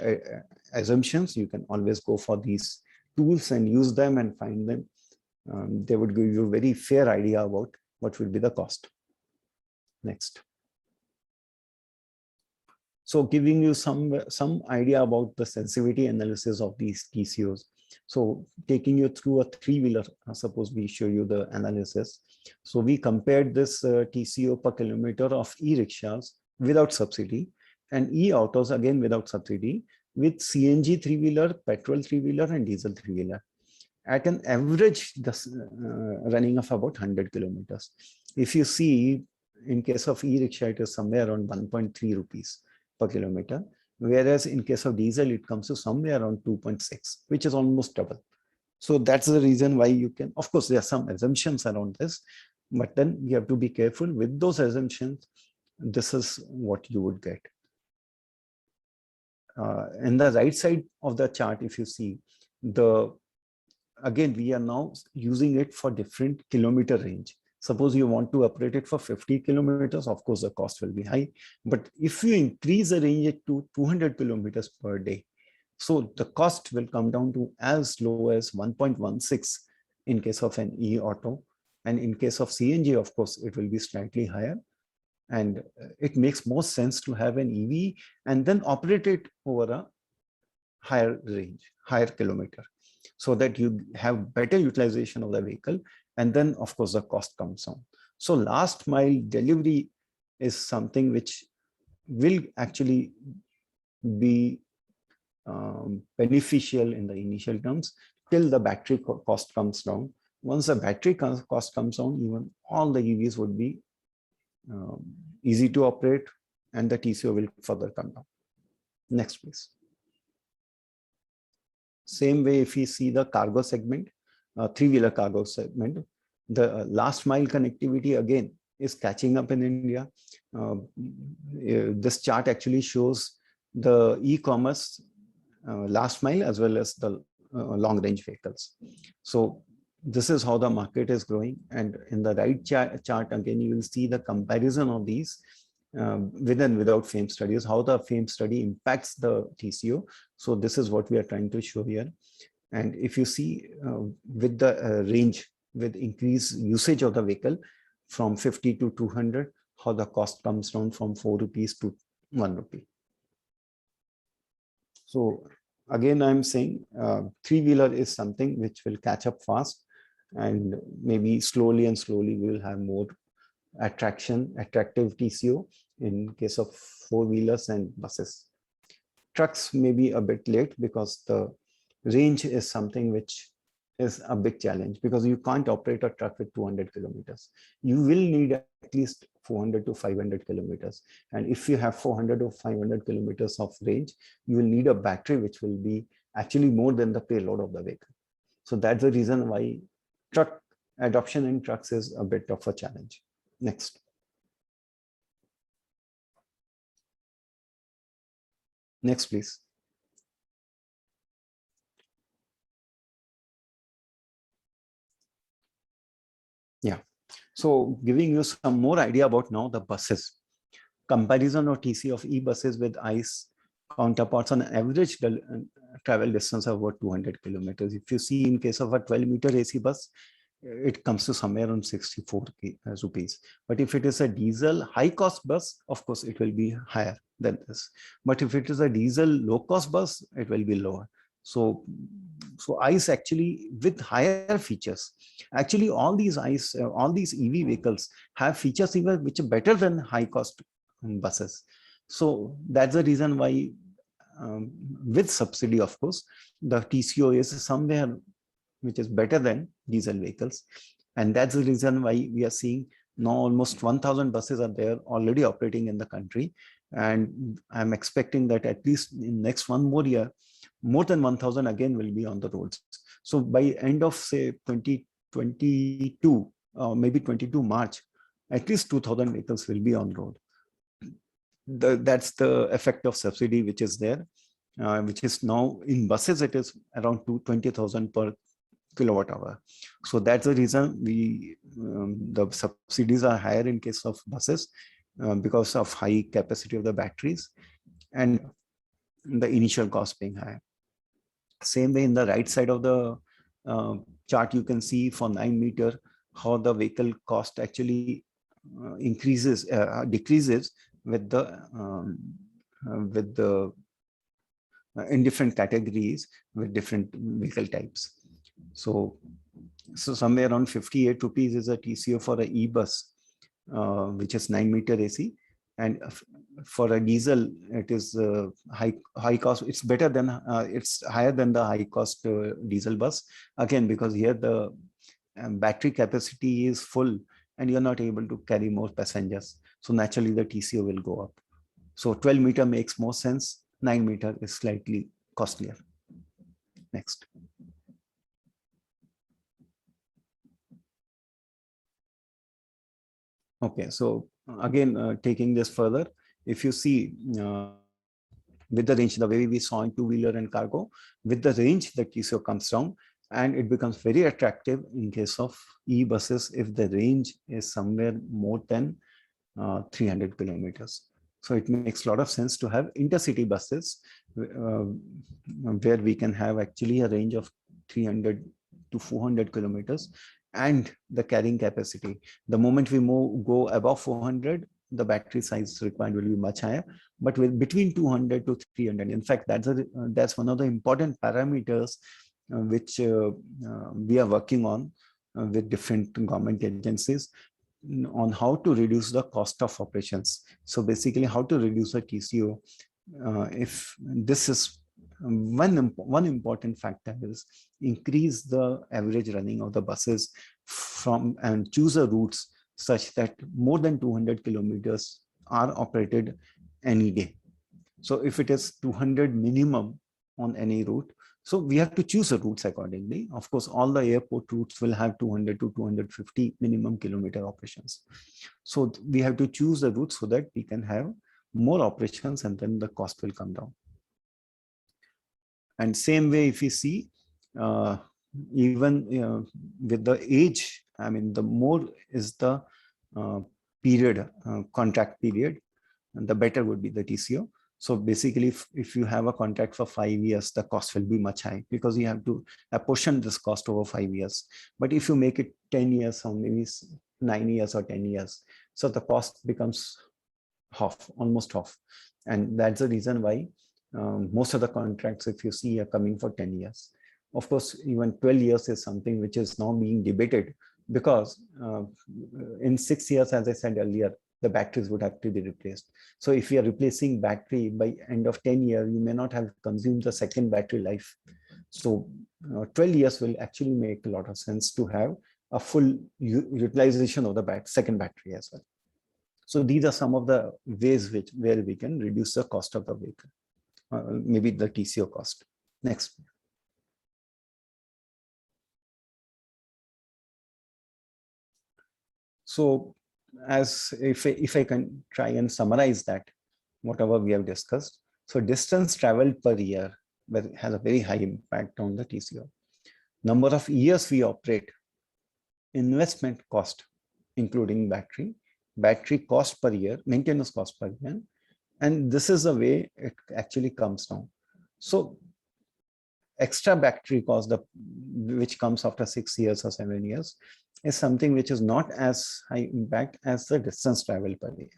[SPEAKER 2] assumptions, you can always go for these tools and use them and find them. They would give you a very fair idea about what will be the cost. Next. So giving you some idea about the sensitivity analysis of these TCOs. So taking you through a three-wheeler, suppose we show you the analysis. So we compared this TCO per kilometer of e-rickshaws without subsidy and e-autos again without subsidy with CNG three-wheeler, petrol three-wheeler and diesel three-wheeler at an average running of about 100 kilometers. If you see, in case of e-rickshaw, it is somewhere around 1.3 rupees per kilometer. Whereas in case of diesel, it comes to somewhere around 2.6, which is almost double. So that's the reason why you can, of course, there are some assumptions around this, but then you have to be careful with those assumptions. This is what you would get. In the right side of the chart, if you see, again, we are now using it for different kilometer range. Suppose you want to operate it for 50 kilometers, of course, the cost will be high. But if you increase the range to 200 kilometers per day, so the cost will come down to as low as 1.16 in case of an e-auto. And in case of CNG, of course, it will be slightly higher. And it makes more sense to have an EV and then operate it over a higher range, higher kilometer, so that you have better utilization of the vehicle. And then, of course, the cost comes down. So last mile delivery is something which will actually be beneficial in the initial terms till the battery cost comes down. Once the battery cost comes down, even all the EVs would be easy to operate and the TCO will further come down. Next, please. Same way, if we see the cargo segment, three-wheeler cargo segment, the last mile connectivity again is catching up in India. This chart actually shows the e-commerce last mile as well as the long range vehicles. So this is how the market is growing. And in the right chart, again, you will see the comparison of these with and without FAME studies, how the FAME study impacts the TCO. So this is what we are trying to show here. And if you see with the range, with increased usage of the vehicle from 50 to 200, how the cost comes down from 4 rupees to 1 rupee. So again, I'm saying three-wheeler is something which will catch up fast, and maybe slowly and slowly we will have more attractive TCO in case of four-wheelers and buses. Trucks may be a bit late because the range is something which is a big challenge, because you can't operate a truck with 200 kilometers. You will need at least 400 to 500 kilometers. And if you have 400 or 500 kilometers of range, you will need a battery which will be actually more than the payload of the vehicle. So that's the reason why truck adoption in trucks is a bit of a challenge. Next. Next, please. Yeah. So giving you some more idea about now the buses. Comparison of TC of e-buses with ICE counterparts on average travel distance of about 200 kilometers. If you see in case of a 12-meter AC bus, it comes to somewhere around 64 rupees. But if it is a diesel high-cost bus, of course, it will be higher than this. But if it is a diesel low-cost bus, it will be lower. So ICE actually with higher features. Actually, all these ICE, all these EV vehicles have features even which are better than high-cost buses. So that's the reason why, with subsidy, of course, the TCO is somewhere which is better than diesel vehicles. And that's the reason why we are seeing now almost 1,000 buses are there already operating in the country. And I'm expecting that at least in next one more year, more than 1,000 again will be on the roads. So by end of say 2022, maybe 22 March, at least 2,000 vehicles will be on road. That's the effect of subsidy which is there, which is now in buses, it is around 20,000 per kilowatt hour. So that's the reason the subsidies are higher in case of buses because of high capacity of the batteries and the initial cost being high. Same way in the right side of the chart, you can see for 9 meter how the vehicle cost actually decreases with the in different categories with different vehicle types. So somewhere around 58 rupees is a TCO for an e-bus, which is 9 meter AC. And for a diesel, it is high cost. It's better than, it's higher than the high cost diesel bus. Again, because here the battery capacity is full and you're not able to carry more passengers. So naturally the TCO will go up. So 12 meter makes more sense. 9 meter is slightly costlier. Next. Okay, so again, taking this further, if you see with the range, the way we saw in two-wheeler and cargo, with the range, the TCO comes down and it becomes very attractive in case of e-buses if the range is somewhere more than 300 kilometers. So it makes a lot of sense to have intercity buses where we can have actually a range of 300 to 400 kilometers and the carrying capacity. The moment we go above 400, the battery size required will be much higher, but with between 200 to 300. In fact, that's one of the important parameters which we are working on with different government agencies on how to reduce the cost of operations. So basically how to reduce the TCO. If this is one important factor is increase the average running of the buses from and choose the routes such that more than 200 kilometers are operated any day. So if it is 200 minimum on any route, so we have to choose the routes accordingly. Of course, all the airport routes will have 200 to 250 minimum kilometer operations. So we have to choose the route so that we can have more operations and then the cost will come down. And same way, if you see, even with the age, I mean, the more is the period, contract period, and the better would be the TCO. So basically, if you have a contract for 5 years, the cost will be much high because you have to apportion this cost over 5 years. But if you make it 10 years or maybe 9 years or 10 years, so the cost becomes half, almost half. And that's the reason why most of the contracts, if you see, are coming for 10 years. Of course, even 12 years is something which is now being debated because in 6 years, as I said earlier, the batteries would have to be replaced. So if you are replacing battery by end of 10 years, you may not have consumed the second battery life. So 12 years will actually make a lot of sense to have a full utilization of the second battery as well. So these are some of the ways where we can reduce the cost of the vehicle, maybe the TCO cost. Next. So as if I can try and summarize that, whatever we have discussed. So distance traveled per year has a very high impact on the TCO. Number of years we operate, investment cost, including battery cost per year, maintenance cost per year. And this is the way it actually comes down. So extra battery cost, which comes after 6 years or 7 years, is something which is not as high impact as the distance travel per year.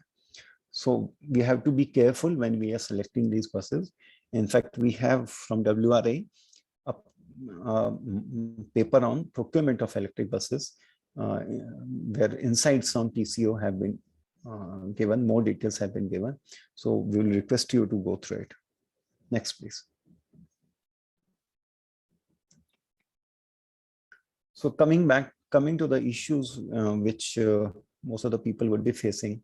[SPEAKER 2] So we have to be careful when we are selecting these buses. In fact, we have from WRA a paper on procurement of electric buses, where insights on TCO have been given, more details have been given. So we will request you to go through it. Next, please. So coming to the issues which most of the people would be facing,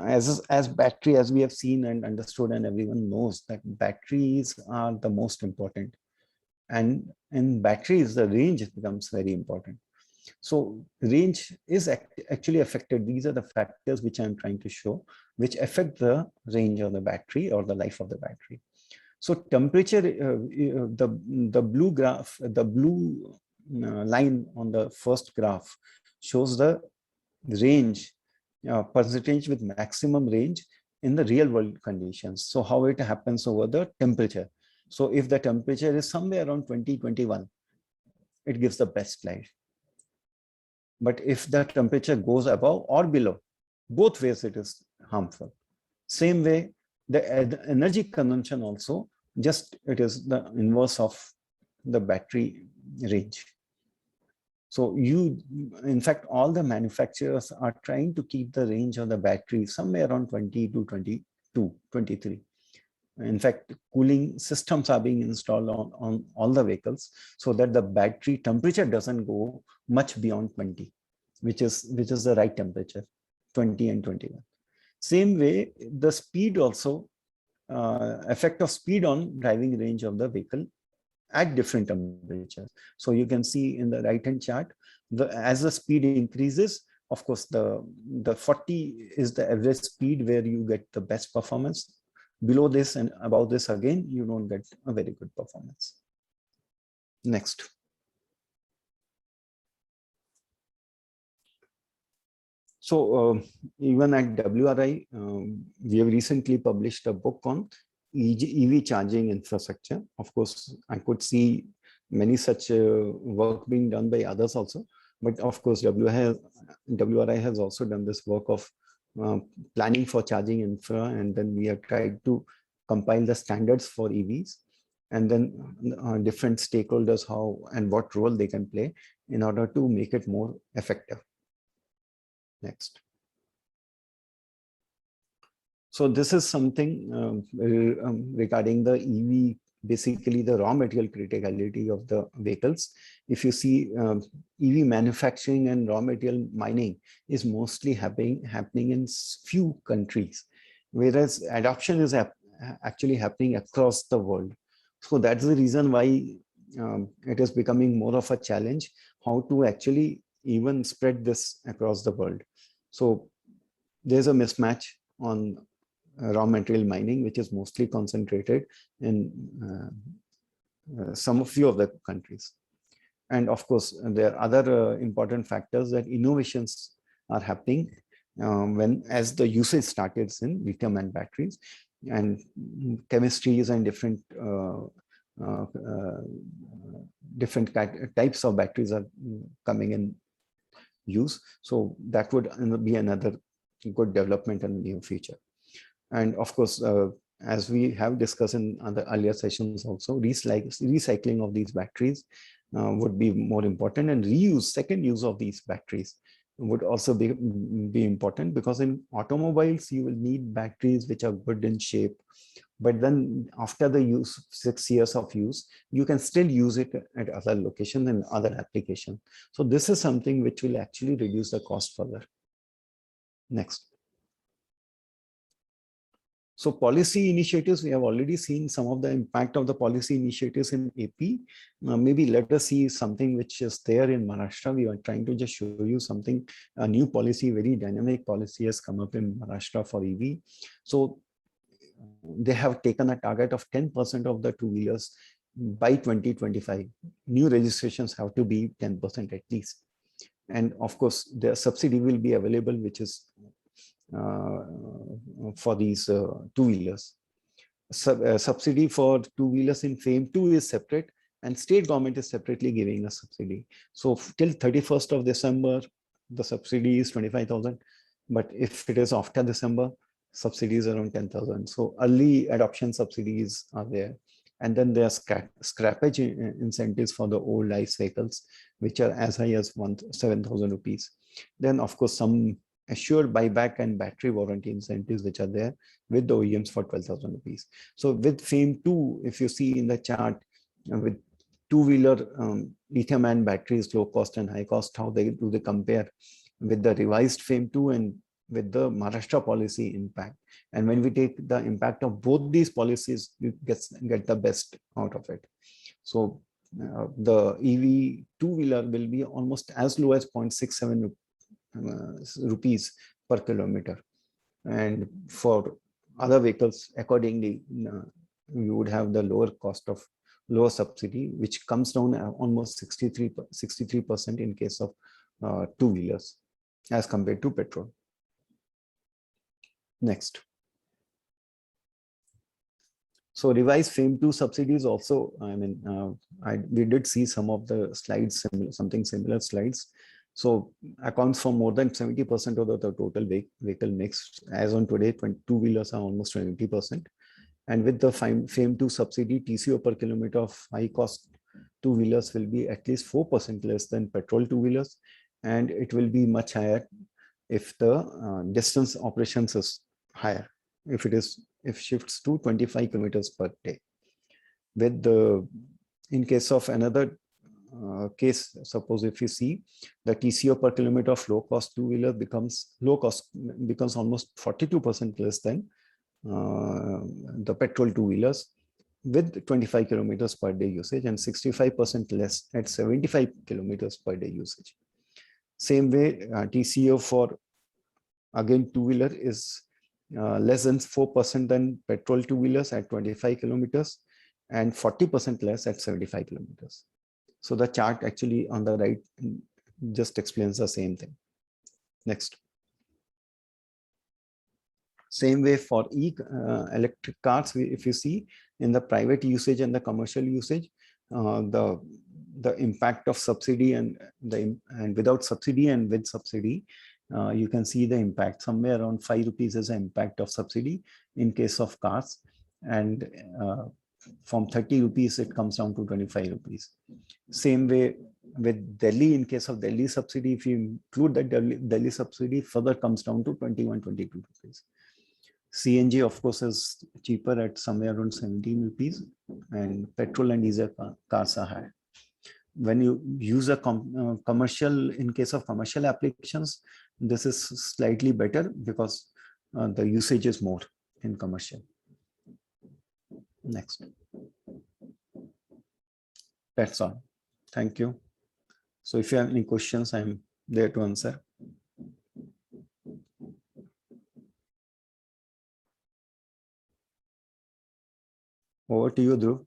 [SPEAKER 2] as battery, as we have seen and understood, and everyone knows that batteries are the most important, and in batteries the range becomes very important. So range is actually affected. These are the factors which I'm trying to show, which affect the range of the battery or the life of the battery. So temperature, the blue graph, the blue line on the first graph shows the range percentage with maximum range in the real world conditions. So how it happens over the temperature. So if the temperature is somewhere around 20-21, it gives the best life. But if the temperature goes above or below, both ways it is harmful. Same way, the energy consumption also, just it is the inverse of the battery range. So in fact, all the manufacturers are trying to keep the range of the battery somewhere around 20 to 22, 23. In fact, cooling systems are being installed on all the vehicles so that the battery temperature doesn't go much beyond 20, which is the right temperature, 20 and 21. Same way, the speed also, effect of speed on driving range of the vehicle at different temperatures. So you can see in the right-hand chart, as the speed increases, of course, the 40 is the average speed where you get the best performance. Below this and above this, again, you don't get a very good performance. Next. So even at WRI, we have recently published a book on EV charging infrastructure. Of course, I could see many such work being done by others also. But of course, WRI has also done this work of planning for charging infra, and then we have tried to compile the standards for EVs, and then different stakeholders, how and what role they can play in order to make it more effective. Next. So this is something regarding the EV, basically the raw material criticality of the vehicles. If you see, EV manufacturing and raw material mining is mostly happening in few countries, whereas adoption is actually happening across the world. So that's the reason why it is becoming more of a challenge, how to actually even spread this across the world. So there's a mismatch on raw material mining, which is mostly concentrated in few of the countries. And of course, there are other important factors that innovations are happening as the usage started in lithium-ion batteries, and chemistries and different types of batteries are coming in use. So that would be another good development in the near future. And of course, as we have discussed in other earlier sessions also, recycling of these batteries would be more important, and second use of these batteries would also be important, because in automobiles you will need batteries which are good in shape, but then after the 6 years of use, you can still use it at other locations and other applications. So this is something which will actually reduce the cost further. Next. So policy initiatives, we have already seen some of the impact of the policy initiatives in AP. Maybe let us see something which is there in Maharashtra. We are trying to just show you something, a new policy, very dynamic policy has come up in Maharashtra for EV. So they have taken a target of 10% of the two-wheelers by 2025. New registrations have to be 10% at least. And of course, the subsidy will be available, which is for these two-wheelers. Subsidy for two-wheelers in FAME 2 is separate, and state government is separately giving a subsidy. So till 31st of December, the subsidy is 25,000. But if it is after December, subsidies around 10,000. So early adoption subsidies are there. And then there are scrappage incentives for the old ICE vehicles, which are as high as 7,000 rupees. Then of course, some assured buyback and battery warranty incentives which are there with the OEMs for 12,000 rupees. So with FAME 2, if you see in the chart, with two-wheeler lithium-ion batteries, low cost and high cost, how they compare with the revised FAME 2 and with the Maharashtra policy impact. And when we take the impact of both these policies, we get the best out of it. So the EV two-wheeler will be almost as low as 0.67 rupees per kilometer. And for other vehicles, accordingly, you would have the lower subsidy, which comes down almost 63% in case of two-wheelers as compared to petrol. Next. So revised FAME 2 subsidies also, I mean, we did see some of the slides, something similar slides. So accounts for more than 70% of the total vehicle mix. As on today, two-wheelers are almost 20%. And with the FAME 2 subsidy, TCO per kilometer of high cost two-wheelers will be at least 4% less than petrol two-wheelers. And it will be much higher if the distance operations is higher, if shifts to 25 kilometers per day. With the, in case of another case, suppose if you see the TCO per kilometer of low cost two-wheeler becomes almost 42% less than the petrol two-wheelers with 25 kilometers per day usage, and 65% less at 75 kilometers per day usage. Same way, TCO for again two-wheeler is less than 4% than petrol two-wheelers at 25 kilometers and 40% less at 75 kilometers. So the chart actually on the right just explains the same thing. Next. Same way for electric cars, if you see in the private usage and the commercial usage, the impact of subsidy and without subsidy and with subsidy, you can see the impact. Somewhere around 5 rupees is the impact of subsidy in case of cars, and from 30 rupees it comes down to 25 rupees. Same way with Delhi, in case of Delhi subsidy, if you include the Delhi subsidy, further comes down to 21, 22 rupees. CNG, of course, is cheaper at somewhere around 17 rupees, and petrol and diesel cars are higher. When you use a commercial, in case of commercial applications, this is slightly better because the usage is more in commercial. Next. That's all. Thank you. So if you have any questions, I'm there to answer. Over to you, Dhruv.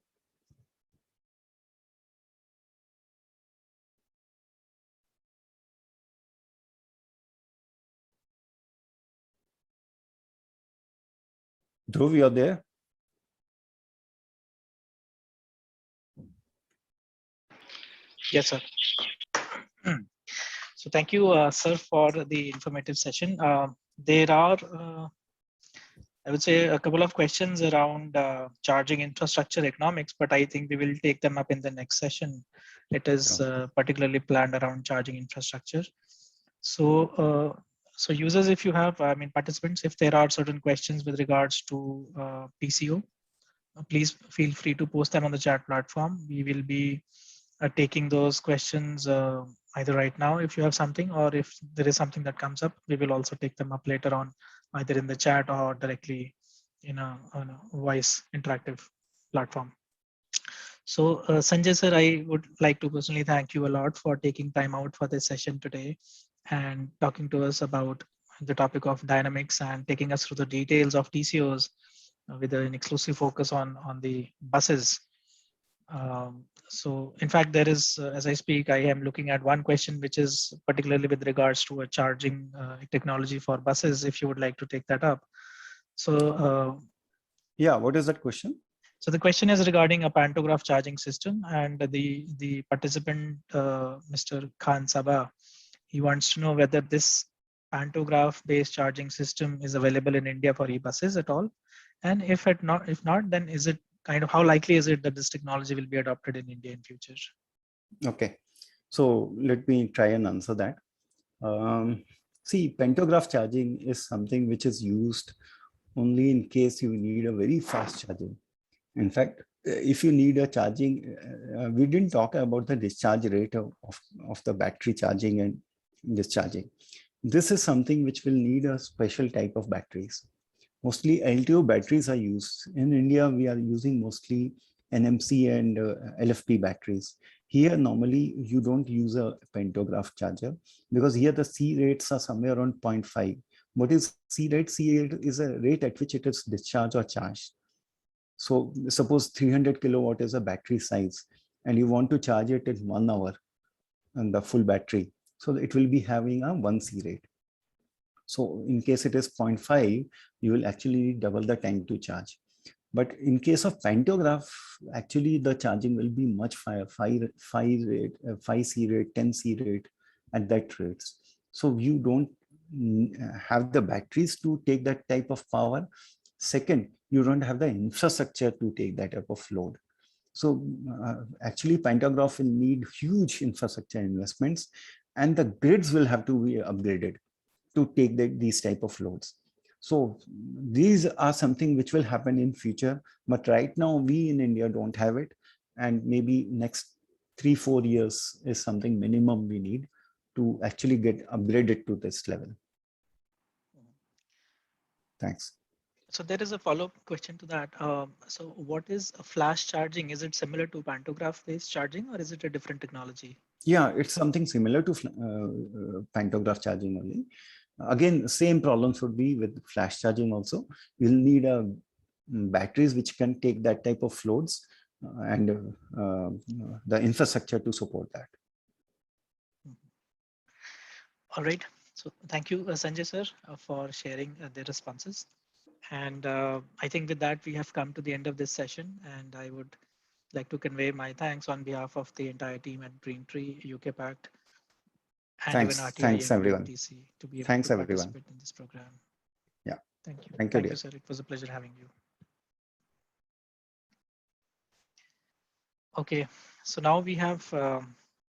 [SPEAKER 2] Dhruv, you're there?
[SPEAKER 1] Yes, sir. So thank you, sir, for the informative session. There are I would say a couple of questions around charging infrastructure economics, but I think we will take them up in the next session. It is particularly planned around charging infrastructure. So users, if you have, I mean, participants, if there are certain questions with regards to TCO, please feel free to post them on the chat platform. We will be taking those questions either right now if you have something, or if there is something that comes up, we will also take them up later on, either in the chat or directly in on a voice interactive platform. So Sanjay sir, I would like to personally thank you a lot for taking time out for this session today and talking to us about the topic of dynamics and taking us through the details of TCOs with an exclusive focus on the buses. So in fact, there is, as I speak, I am looking at one question, which is particularly with regards to a charging technology for buses, if you would like to take that up. So
[SPEAKER 2] yeah, what is that question?
[SPEAKER 1] so the question is regarding a pantograph charging system, and the participant, Mr. Khan Sabah, he wants to know whether this pantograph based charging system is available in India for e-buses at all. And if not, then is it kind of, how likely is it that this technology will be adopted in India in future?
[SPEAKER 2] Okay, so let me try and answer that. See, pantograph charging is something which is used only in case you need a very fast charging. In fact, if you need a charging, we didn't talk about the discharge rate of the battery charging and discharging. This is something which will need a special type of batteries. Mostly LTO batteries are used. In India, we are using mostly NMC and LFP batteries. Here, normally, you don't use a pantograph charger because here the C rates are somewhere around 0.5. What is C rate? C rate is a rate at which it is discharged or charged. So suppose 300 kilowatt is a battery size and you want to charge it in 1 hour and the full battery. So it will be having a 1 C rate. So in case it is 0.5, you will actually double the time to charge. But in case of pantograph, actually the charging will be much higher, 5 C rate, 10 C rate at that rates. So you don't have the batteries to take that type of power. Second, you don't have the infrastructure to take that type of load. So actually pantograph will need huge infrastructure investments and the grids will have to be upgraded to take these type of loads. So these are something which will happen in future, but right now we in India don't have it. And maybe next 3-4 years is something minimum we need to actually get upgraded to this level. Thanks.
[SPEAKER 1] So there is a follow-up question to that. So what is a flash charging? Is it similar to pantograph based charging, or is it a different technology?
[SPEAKER 2] Yeah, it's something similar to pantograph charging only. Again, same problems would be with flash charging also. You'll need batteries which can take that type of loads and the infrastructure to support that.
[SPEAKER 1] All right. So thank you, Sanjay sir, for sharing the responses. And I think with that, we have come to the end of this session, and I would like to convey my thanks on behalf of the entire team at Greentree, UK Pact, and even RTI
[SPEAKER 2] Thanks
[SPEAKER 1] and
[SPEAKER 2] everyone.
[SPEAKER 1] BMTC to be able
[SPEAKER 2] Thanks
[SPEAKER 1] to
[SPEAKER 2] everyone.
[SPEAKER 1] participate in this program.
[SPEAKER 2] Yeah.
[SPEAKER 1] Thank you.
[SPEAKER 2] Thank you,
[SPEAKER 1] Thank
[SPEAKER 2] dear.
[SPEAKER 1] you, sir. It was a pleasure having you. Okay. So now we have